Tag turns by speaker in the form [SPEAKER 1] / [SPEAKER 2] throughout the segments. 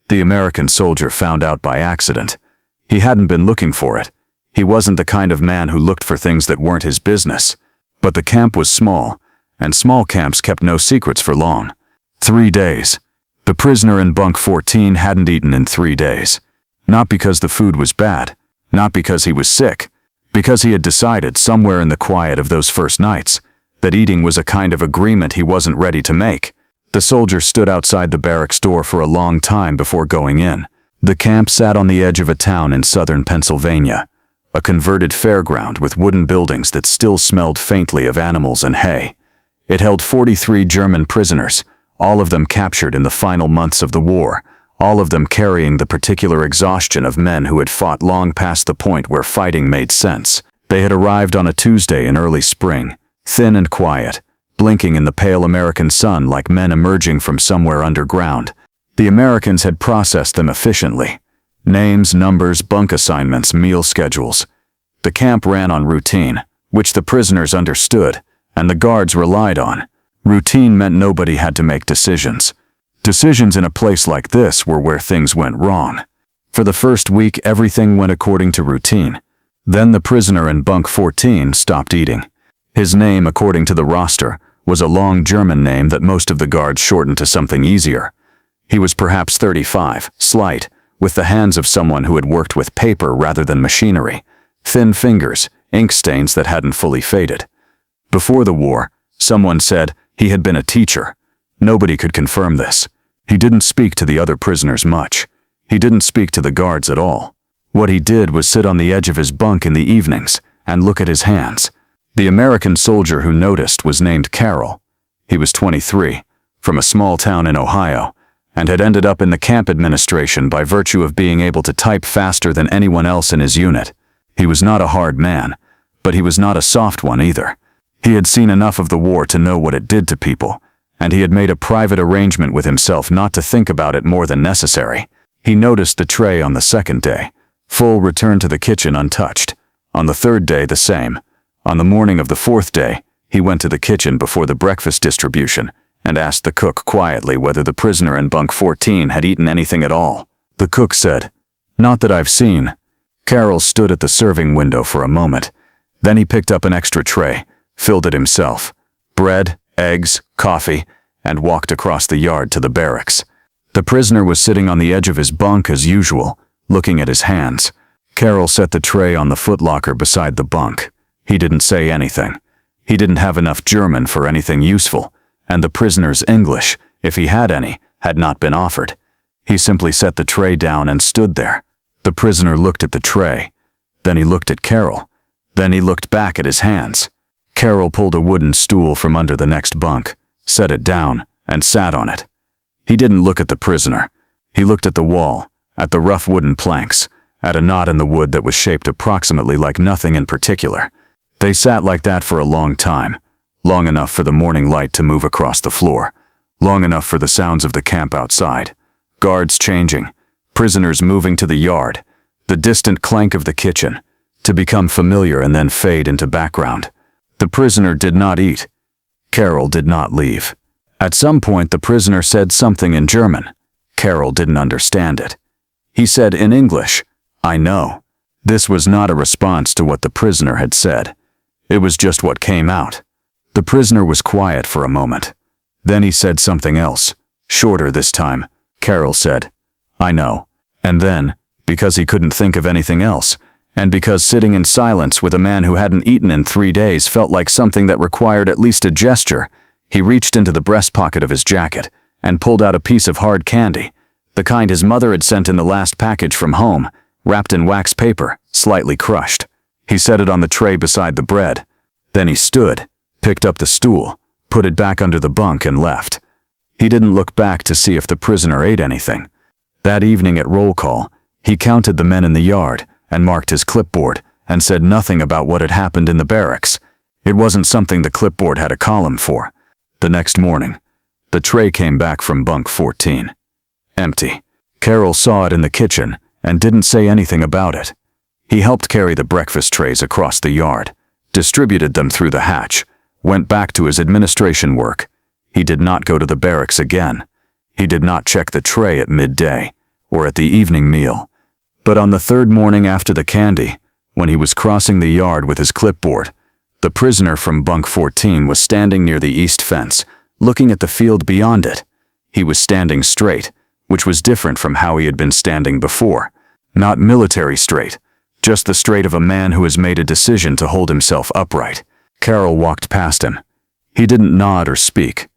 [SPEAKER 1] The American soldier found out by accident. He hadn't been looking for it. He wasn't the kind of man who looked for things that weren't his business. But the camp was small, and small camps kept no secrets for long. 3 days. The prisoner in bunk 14 hadn't eaten in 3 days. Not because the food was bad, not because he was sick, because he had decided somewhere in the quiet of those first nights that eating was a kind of agreement he wasn't ready to make. The soldier stood outside the barracks door for a long time before going in. The camp sat on the edge of a town in southern Pennsylvania, a converted fairground with wooden buildings that still smelled faintly of animals and hay. It held 43 German prisoners, all of them captured in the final months of the war, all of them carrying the particular exhaustion of men who had fought long past the point where fighting made sense. They had arrived on a Tuesday in early spring, thin and quiet, blinking in the pale American sun like men emerging from somewhere underground. The Americans had processed them efficiently. Names, numbers, bunk assignments, meal schedules. The camp ran on routine, which the prisoners understood, and the guards relied on. Routine meant nobody had to make decisions. Decisions in a place like this were where things went wrong. For the first week, everything went according to routine. Then the prisoner in bunk 14 stopped eating. His name, according to the roster, was a long German name that most of the guards shortened to something easier. He was perhaps 35, slight, with the hands of someone who had worked with paper rather than machinery, thin fingers, ink stains that hadn't fully faded. Before the war, someone said he had been a teacher. Nobody could confirm this. He didn't speak to the other prisoners much. He didn't speak to the guards at all. What he did was sit on the edge of his bunk in the evenings and look at his hands. The American soldier who noticed was named Carol. He was 23, from a small town in Ohio, and had ended up in the camp administration by virtue of being able to type faster than anyone else in his unit. He was not a hard man, but he was not a soft one either. He had seen enough of the war to know what it did to people, and he had made a private arrangement with himself not to think about it more than necessary. He noticed the tray on the second day. Full returned to the kitchen untouched. On the third day, the same. On the morning of the fourth day, he went to the kitchen before the breakfast distribution and asked the cook quietly whether the prisoner in bunk 14 had eaten anything at all. The cook said, "Not that I've seen." Carol stood at the serving window for a moment. Then he picked up an extra tray, filled it himself, bread, eggs, coffee, and walked across the yard to the barracks. The prisoner was sitting on the edge of his bunk as usual, looking at his hands. Carol set the tray on the footlocker beside the bunk. He didn't say anything. He didn't have enough German for anything useful, and the prisoner's English, if he had any, had not been offered. He simply set the tray down and stood there. The prisoner looked at the tray. Then he looked at Carol. Then he looked back at his hands. Carol pulled a wooden stool from under the next bunk, set it down, and sat on it. He didn't look at the prisoner. He looked at the wall, at the rough wooden planks, at a knot in the wood that was shaped approximately like nothing in particular. They sat like that for a long time, long enough for the morning light to move across the floor, long enough for the sounds of the camp outside, guards changing, prisoners moving to the yard, the distant clank of the kitchen, to become familiar and then fade into background. The prisoner did not eat. Carol did not leave. At some point the prisoner said something in German. Carol didn't understand it. He said in English, "I know." This was not a response to what the prisoner had said. It was just what came out. The prisoner was quiet for a moment. Then he said something else, shorter this time. Carol said, "I know." And then, because he couldn't think of anything else, and because sitting in silence with a man who hadn't eaten in 3 days felt like something that required at least a gesture, he reached into the breast pocket of his jacket and pulled out a piece of hard candy, the kind his mother had sent in the last package from home, wrapped in wax paper, slightly crushed. He set it on the tray beside the bread. Then he stood, picked up the stool, put it back under the bunk and left. He didn't look back to see if the prisoner ate anything. That evening at roll call, he counted the men in the yard and marked his clipboard and said nothing about what had happened in the barracks. It wasn't something the clipboard had a column for. The next morning, the tray came back from bunk 14. Empty. Carol saw it in the kitchen and didn't say anything about it. He helped carry the breakfast trays across the yard, distributed them through the hatch, went back to his administration work. He did not go to the barracks again. He did not check the tray at midday, or at the evening meal. But on the third morning after the candy, when he was crossing the yard with his clipboard, the prisoner from bunk 14 was standing near the east fence, looking at the field beyond it. He was standing straight, which was different from how he had been standing before. Not military straight, just the straight of a man who has made a decision to hold himself upright. Carol walked past him. He didn't nod or speak.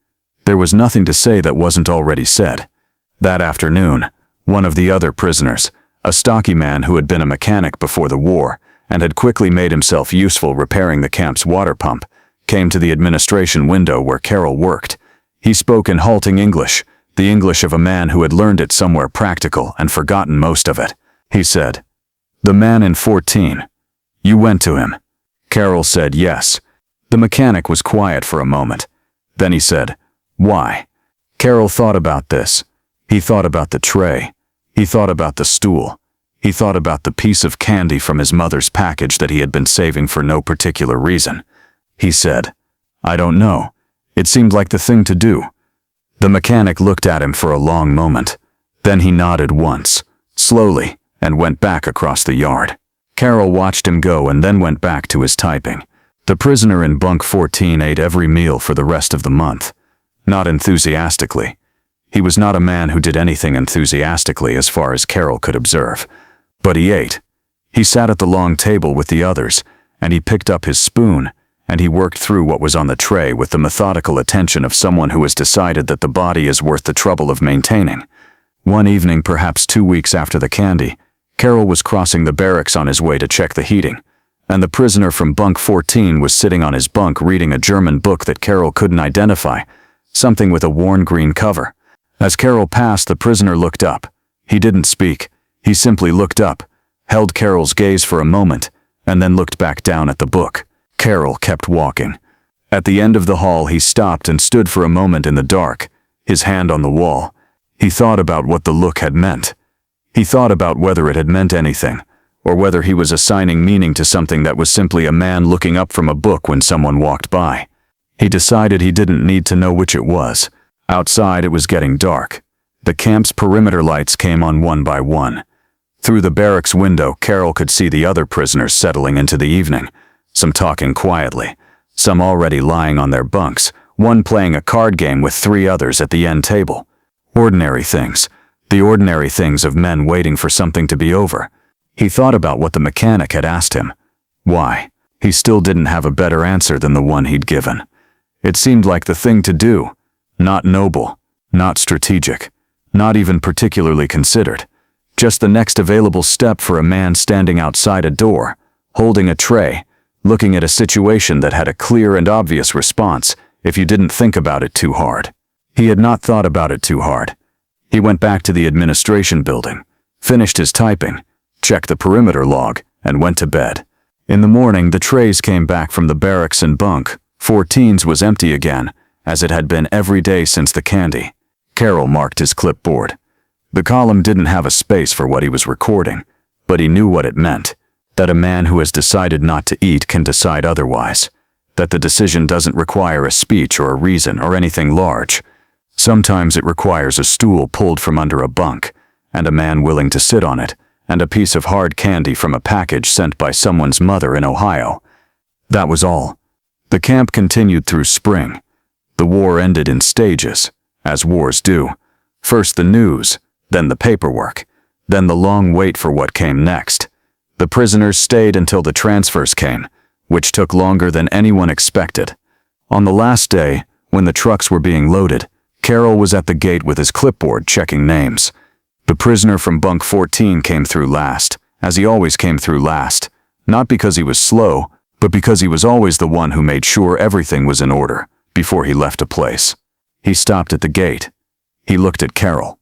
[SPEAKER 1] There was nothing to say that wasn't already said. That afternoon, one of the other prisoners, a stocky man who had been a mechanic before the war and had quickly made himself useful repairing the camp's water pump, came to the administration window where Carol worked. He spoke in halting English, the English of a man who had learned it somewhere practical and forgotten most of it. He said, "The man in 14. You went to him?" Carol said yes. The mechanic was quiet for a moment. Then he said, "Why?" Carol thought about this. He thought about the tray. He thought about the stool. He thought about the piece of candy from his mother's package that he had been saving for no particular reason. He said, "I don't know. It seemed like the thing to do." The mechanic looked at him for a long moment. Then he nodded once, slowly, and went back across the yard. Carol watched him go and then went back to his typing. The prisoner in bunk 14 ate every meal for the rest of the month. Not enthusiastically. He was not a man who did anything enthusiastically as far as Carol could observe. But he ate. He sat at the long table with the others, and he picked up his spoon, and he worked through what was on the tray with the methodical attention of someone who has decided that the body is worth the trouble of maintaining. One evening, perhaps 2 weeks after the candy, Carol was crossing the barracks on his way to check the heating, and the prisoner from bunk 14 was sitting on his bunk reading a German book that Carol couldn't identify, something with a worn green cover. As Carol passed, the prisoner looked up. He didn't speak. He simply looked up, held Carol's gaze for a moment, and then looked back down at the book. Carol kept walking. At the end of the hall, he stopped and stood for a moment in the dark, his hand on the wall. He thought about what the look had meant. He thought about whether it had meant anything, or whether he was assigning meaning to something that was simply a man looking up from a book when someone walked by. He decided he didn't need to know which it was. Outside, it was getting dark. The camp's perimeter lights came on one by one. Through the barracks window, Carol could see the other prisoners settling into the evening, some talking quietly, some already lying on their bunks, one playing a card game with 3 others at the end table. Ordinary things, the ordinary things of men waiting for something to be over. He thought about what the mechanic had asked him. Why? He still didn't have a better answer than the one he'd given. It seemed like the thing to do, not noble, not strategic, not even particularly considered. Just the next available step for a man standing outside a door, holding a tray, looking at a situation that had a clear and obvious response if you didn't think about it too hard. He had not thought about it too hard. He went back to the administration building, finished his typing, checked the perimeter log, and went to bed. In the morning, the trays came back from the barracks, and bunk 14's was empty again, as it had been every day since the candy. Carol marked his clipboard. The column didn't have a space for what he was recording, but he knew what it meant, that a man who has decided not to eat can decide otherwise, that the decision doesn't require a speech or a reason or anything large. Sometimes it requires a stool pulled from under a bunk, and a man willing to sit on it, and a piece of hard candy from a package sent by someone's mother in Ohio. That was all. The camp continued through spring. The war ended in stages, as wars do. First the news, then the paperwork, then the long wait for what came next. The prisoners stayed until the transfers came, which took longer than anyone expected. On the last day, when the trucks were being loaded, Carol was at the gate with his clipboard checking names. The prisoner from bunk 14 came through last, as he always came through last, not because he was slow, but because he was always the one who made sure everything was in order before he left a place. He stopped at the gate. He looked at Carol.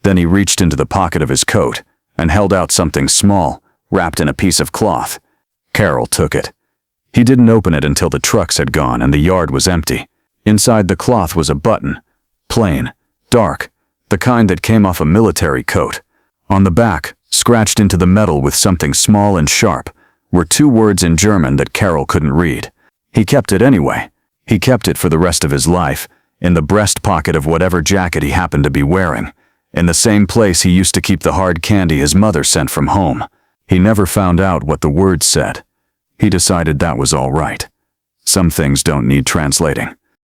[SPEAKER 1] Then he reached into the pocket of his coat and held out something small, wrapped in a piece of cloth. Carol took it. He didn't open it until the trucks had gone and the yard was empty. Inside the cloth was a button, plain, dark, the kind that came off a military coat. On the back, scratched into the metal with something small and sharp, were 2 words in German that Carol couldn't read. He kept it anyway. He kept it for the rest of his life, in the breast pocket of whatever jacket he happened to be wearing. in the same place he used to keep the hard candy his mother sent from home. He never found out what the words said. He decided that was all right. Some things don't need translating.